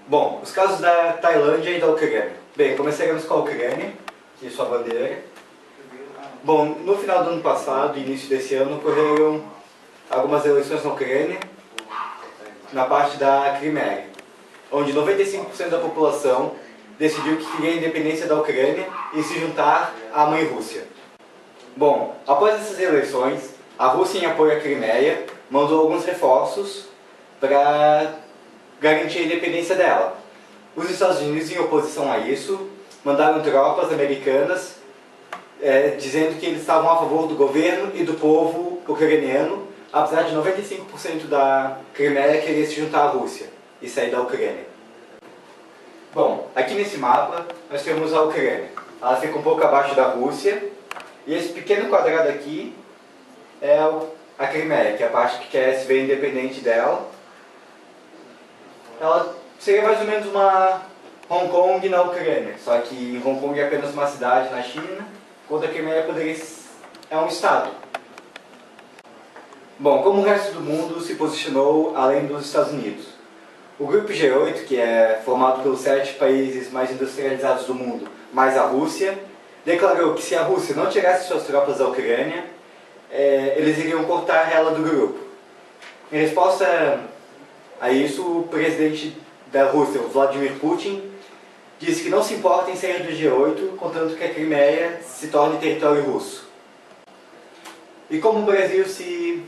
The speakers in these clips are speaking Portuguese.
Bom, os casos da Tailândia e da Ucrânia. Bem, começaremos com a Ucrânia e sua bandeira. Bom, no final do ano passado e início desse ano ocorreram algumas eleições na Ucrânia, na parte da Crimeia, onde 95% da população decidiu que queria a independência da Ucrânia e se juntar à mãe Rússia. Bom, após essas eleições, a Rússia, em apoio à Crimeia, mandou alguns reforços para garantir a independência dela. Os Estados Unidos, em oposição a isso, mandaram tropas americanas dizendo que eles estavam a favor do governo e do povo ucraniano, apesar de 95% da Crimeia querer se juntar à Rússia e sair da Ucrânia. Bom, aqui nesse mapa nós temos a Ucrânia. Ela fica um pouco abaixo da Rússia, e esse pequeno quadrado aqui é a Crimeia, que é a parte que quer se ver independente dela. Ela seria mais ou menos uma Hong Kong na Ucrânia, só que Hong Kong é apenas uma cidade na China, enquanto a Crimeia é um estado. Bom, como o resto do mundo se posicionou além dos Estados Unidos? O grupo G8, que é formado pelos 7 países mais industrializados do mundo, mais a Rússia, declarou que se a Rússia não tirasse suas tropas da Ucrânia, eles iriam cortar ela do grupo. Em resposta a isso, o presidente da Rússia, Vladimir Putin, disse que não se importa em sair do G8, contanto que a Crimeia se torne território russo. E como o Brasil se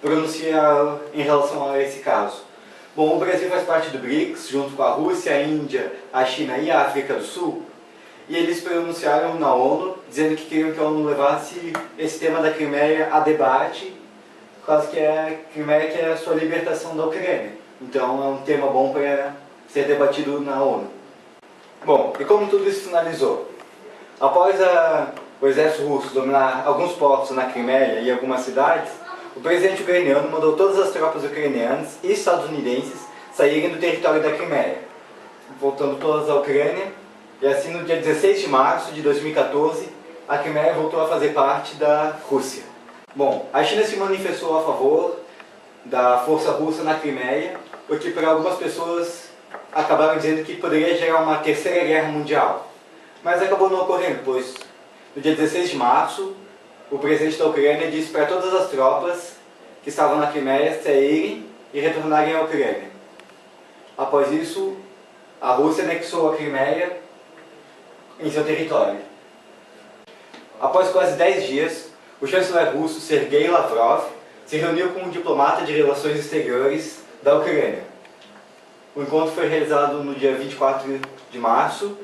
pronuncia em relação a esse caso? Bom, o Brasil faz parte do BRICS, junto com a Rússia, a Índia, a China e a África do Sul, e eles pronunciaram na ONU, dizendo que queriam que a ONU levasse esse tema da Crimeia a debate, por causa que a Crimeia quer a sua libertação da Ucrânia. Então é um tema bom para ser debatido na ONU. Bom, e como tudo isso finalizou? Após o exército russo dominar alguns portos na Crimeia e algumas cidades, o presidente ucraniano mandou todas as tropas ucranianas e estadunidenses saírem do território da Crimeia, voltando todas à Ucrânia, e assim no dia 16 de março de 2014, a Crimeia voltou a fazer parte da Rússia. Bom, a China se manifestou a favor da força russa na Crimeia, o que para algumas pessoas acabaram dizendo que poderia gerar uma terceira guerra mundial. Mas acabou não ocorrendo, pois no dia 16 de março, o presidente da Ucrânia disse para todas as tropas que estavam na Crimeia saírem e retornarem à Ucrânia. Após isso, a Rússia anexou a Crimeia em seu território. Após quase 10 dias, o chanceler russo Sergei Lavrov se reuniu com um diplomata de relações exteriores da Ucrânia. O encontro foi realizado no dia 24 de março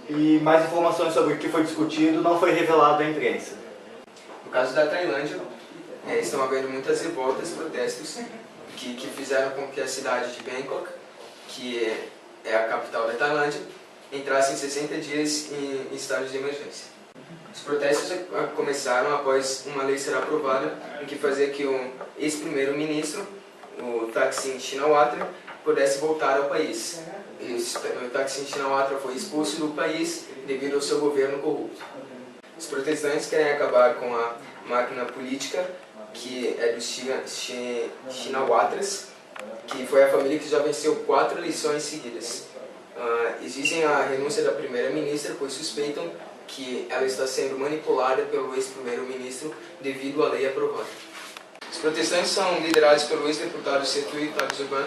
e mais informações sobre o que foi discutido não foi revelado à imprensa. No caso da Tailândia, estão havendo muitas revoltas, protestos que fizeram com que a cidade de Bangkok, que é a capital da Tailândia, entrasse em 60 dias em estado de emergência. Os protestos começaram após uma lei ser aprovada em que fazia que o ex-primeiro-ministro, o Thaksin Shinawatra, pudesse voltar ao país. O Thaksin Shinawatra foi expulso do país devido ao seu governo corrupto. Os protestantes querem acabar com a máquina política, que é dos Shinawatras, que foi a família que já venceu 4 eleições seguidas. Exigem a renúncia da primeira-ministra, pois suspeitam que ela está sendo manipulada pelo ex-primeiro-ministro devido à lei aprovada. Os protestantes são liderados pelo ex-deputado Sertui Tagzuban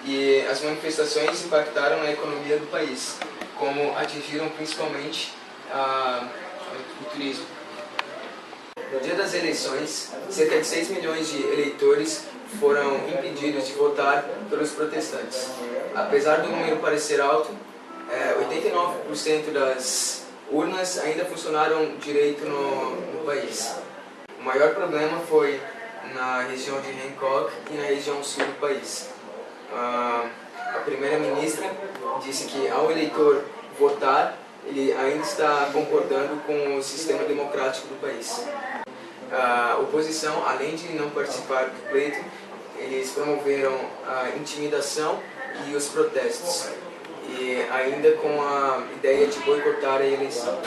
e as manifestações impactaram na economia do país, como atingiram principalmente o turismo. No dia das eleições, cerca de 6 milhões de eleitores foram impedidos de votar pelos protestantes. Apesar do número parecer alto, 89% das urnas ainda funcionaram direito no país. O maior problema foi na região de Hancock e na região sul do país. A primeira-ministra disse que ao eleitor votar, ele ainda está concordando com o sistema democrático do país. A oposição, além de não participar do pleito, eles promoveram a intimidação e os protestos, e ainda com a ideia de boicotar a eleição.